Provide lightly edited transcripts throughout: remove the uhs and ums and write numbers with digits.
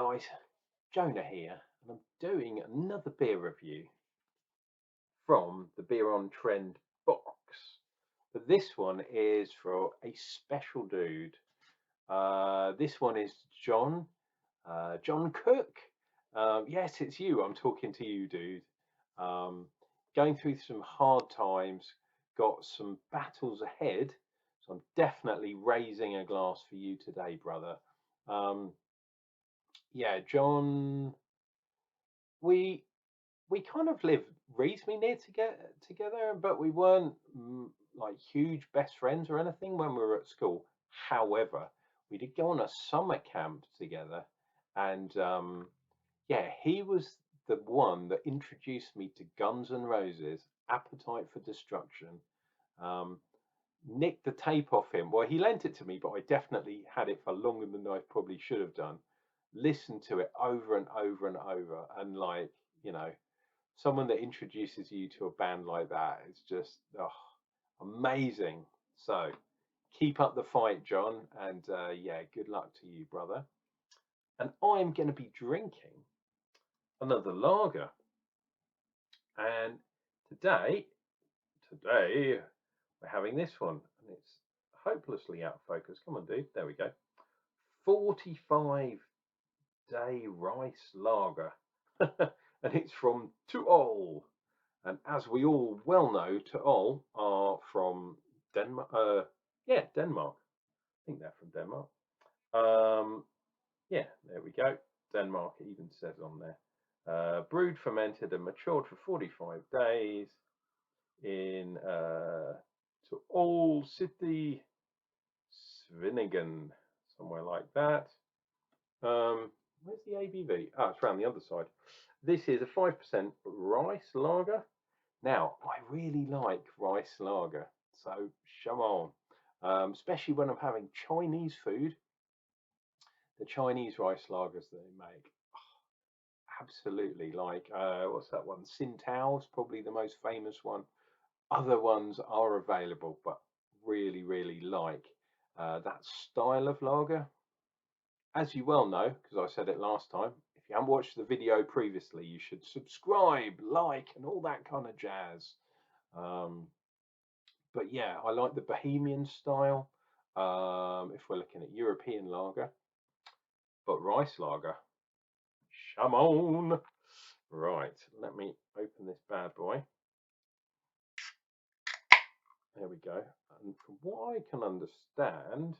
guys, Jonah here, and I'm doing another beer review from the Beer on Trend box. But this one is for a special dude. This one is John Cook. Yes, it's you. I'm talking to you, dude. Going through some hard times, got some battles ahead. So I'm definitely raising a glass for you today, brother. Yeah, John, we we kind of lived reasonably near together, but we weren't like huge best friends or anything when we were at school. However, we did go on a summer camp together, and yeah, he was the one that introduced me to Guns N' Roses, Appetite for Destruction. Um, Nicked the tape off him. Well, he lent it to me, but I definitely had it for longer than I probably should have done. Listened to it over and over and over, and like, you know, someone that introduces you to a band like that is just amazing. So keep up the fight, John, and yeah, good luck to you, brother. And I'm going to be drinking another lager, and today we're having this one, and it's hopelessly out of focus. Come on, dude. There we go. 45-day rice lager, and it's from Tuol. And as we all well know, Tuol are from Denmark. Yeah, Denmark. I think they're from Denmark. Yeah, there we go. Denmark, it even says on there. Brewed, fermented, and matured for 45 days in Tuol City, Svinigan, somewhere like that. Where's the ABV? Ah, it's around the other side. This is a 5% rice lager. Now, I really like rice lager, so come on. Especially when I'm having Chinese food. The Chinese rice lagers that they make, absolutely. Like, what's that one? Sin Tao's probably the most famous one. Other ones are available, but really like that style of lager. As you well know, because I said it last time, if you haven't watched the video previously, you should subscribe, like, and all that kind of jazz. But yeah, I like the Bohemian style. If we're looking at European lager, but rice lager, come on. Right, let me open this bad boy. There we go. And from what I can understand,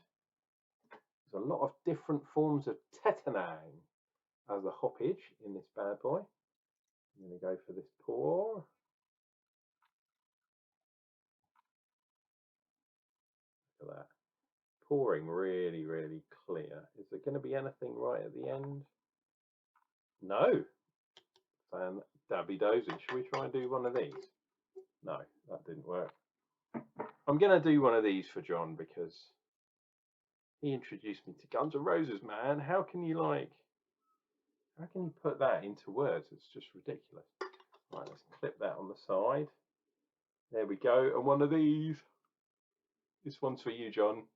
there's a lot of different forms of Tetanang as a hoppage in this bad boy. I'm going to go for this pour. Look at that. Pouring really clear. Is there going to be anything right at the end? No. Dabby dozy. Should we try and do one of these? No, that didn't work. I'm going to do one of these for John because he introduced me to Guns N' Roses, man. How can you put that into words? It's just ridiculous. Right, let's clip that on the side. There we go. And one of these. This one's for you, John.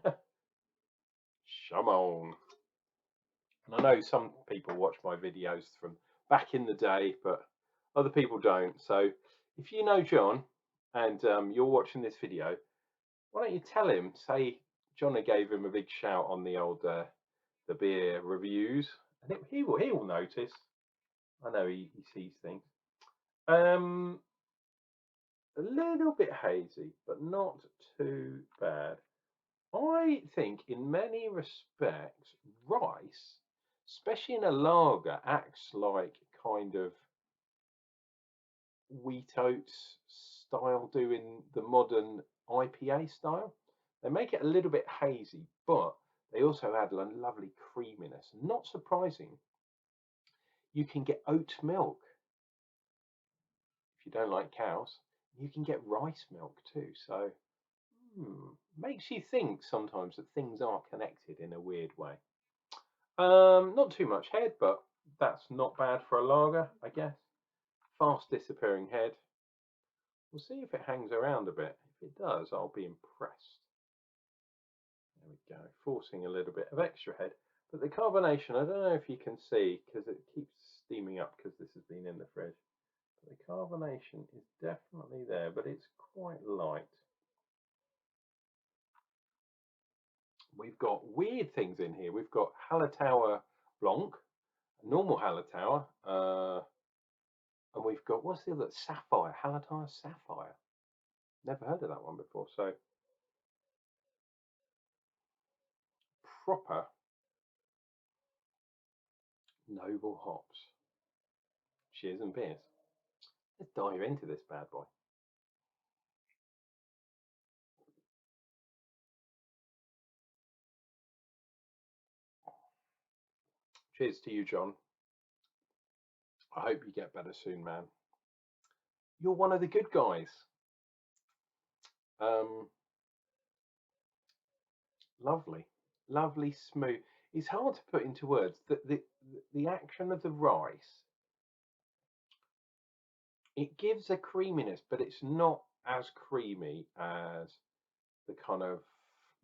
Come on. And I know some people watch my videos from back in the day, but other people don't. So if you know John and you're watching this video, why don't you tell him, say Johnny gave him a big shout on the old the beer reviews, and he will notice. I know he sees things. A little bit hazy, but not too bad. I think in many respects, rice, especially in a lager, acts like kind of wheat oats style do in the modern IPA style. They make it a little bit hazy, but they also add a lovely creaminess. Not surprising, you can get oat milk if you don't like cows. You can get rice milk too. So makes you think sometimes that things are connected in a weird way. Not too much head, but that's not bad for a lager, I guess. Fast disappearing head. We'll see if it hangs around a bit. If it does, I'll be impressed. There we go, forcing a little bit of extra head. But the carbonation, I don't know if you can see because it keeps steaming up because this has been in the fridge. But the carbonation is definitely there, but it's quite light. We've got weird things in here. We've got Hallertauer Blanc, normal Hallertauer, and we've got, what's the other? Sapphire, Hallertauer Sapphire. Never heard of that one before. So proper noble hops. Cheers and beers. Let's dive into this bad boy. Cheers to you, John. I hope you get better soon, man. You're one of the good guys. Lovely, lovely, smooth. It's hard to put into words. The action of the rice, it gives a creaminess, but it's not as creamy as the kind of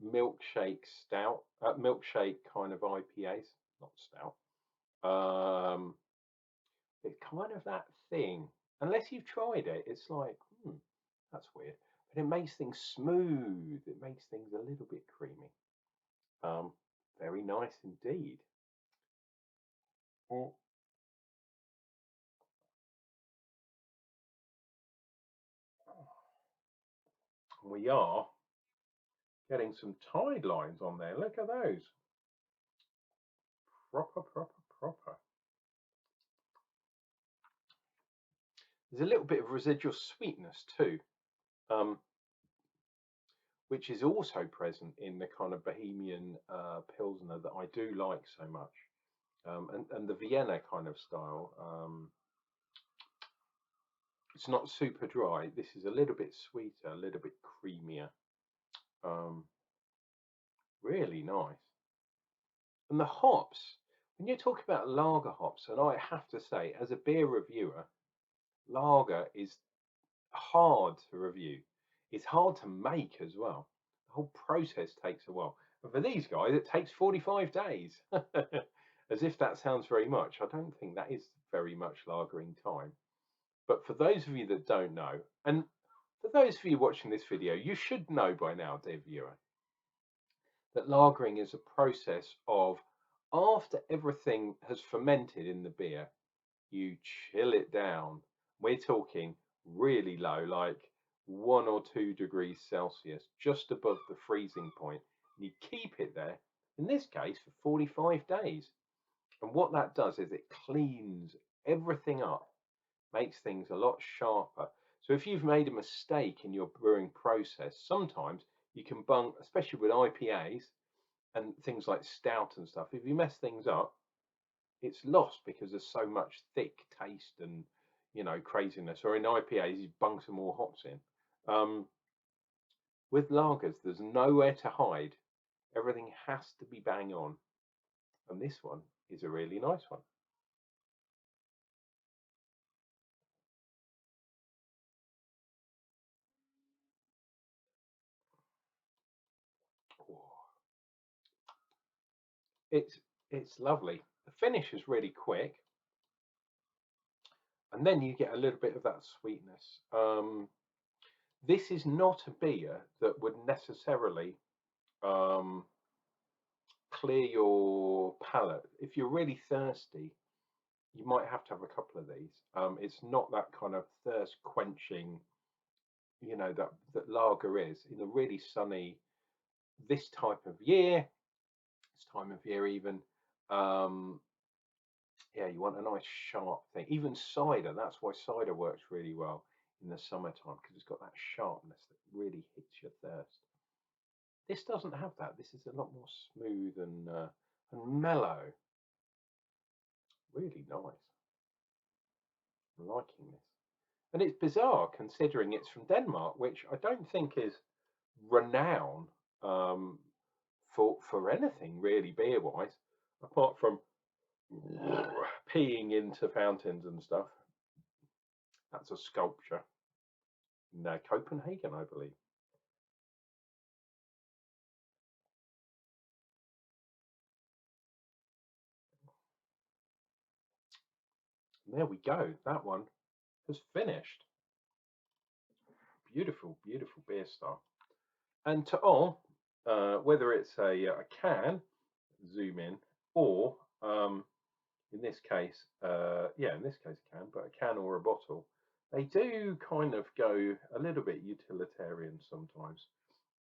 milkshake kind of IPAs, not stout. It's kind of that thing. Unless you've tried it, it's like, that's weird. But it makes things smooth. It makes things a little bit creamy. Very nice indeed. Mm. We are getting some tide lines on there. Look at those. Proper, proper, proper. There's a little bit of residual sweetness too, which is also present in the kind of Bohemian Pilsner that I do like so much. And the Vienna kind of style. It's not super dry. This is a little bit sweeter, a little bit creamier. Really nice. And the hops, when you talk about lager hops, and I have to say, as a beer reviewer, lager is hard to review. It's hard to make as well. The whole process takes a while. And for these guys, it takes 45 days. As if that sounds very much. I don't think that is very much lagering time. But for those of you that don't know, and for those of you watching this video, you should know by now, dear viewer, that lagering is a process of, after everything has fermented in the beer, you chill it down. We're talking really low, like 1 or 2 degrees Celsius, just above the freezing point. And you keep it there, in this case, for 45 days. And what that does is it cleans everything up, makes things a lot sharper. So if you've made a mistake in your brewing process, sometimes you can bung, especially with IPAs and things like stout and stuff, if you mess things up, it's lost because there's so much thick taste and craziness. Or in IPAs, you bung some more hops in. With lagers, there's nowhere to hide. Everything has to be bang on, and this one is a really nice one. It's lovely. The finish is really quick, and then you get a little bit of that sweetness. This is not a beer that would necessarily clear your palate. If you're really thirsty, you might have to have a couple of these. It's not that kind of thirst quenching, that lager is in a really sunny this type of year. This time of year, even. Yeah, you want a nice sharp thing. Even cider. That's why cider works really well in the summertime, because it's got that sharpness that really hits your thirst. This doesn't have that. This is a lot more smooth and mellow. Really nice. I'm liking this. And it's bizarre considering it's from Denmark, which I don't think is renowned for anything really beer wise, apart from peeing into fountains and stuff. That's a sculpture in Copenhagen, I believe. there we go. That one has finished. Beautiful, beautiful beer style. And to all, whether it's a can, zoom in, or in this case, yeah, in this case, a can, but a can or a bottle, they do kind of go a little bit utilitarian sometimes.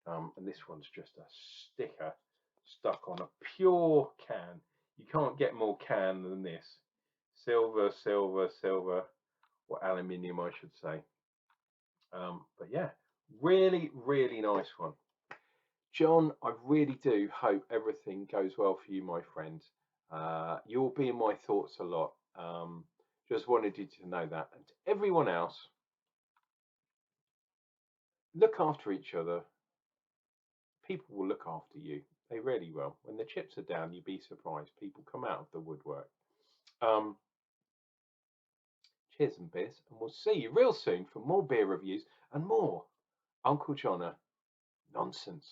And this one's just a sticker stuck on a pure can. You can't get more can than this. Silver, silver, silver, or aluminium, I should say. But yeah, really, really nice one. John, I really do hope everything goes well for you, my friend. You'll be in my thoughts a lot. Just wanted you to know that. And to everyone else, look after each other. People will look after you. They really will. When the chips are down, you'd be surprised. People come out of the woodwork. Um, Cheers and beers, and we'll see you real soon for more beer reviews and more Uncle Jonna nonsense.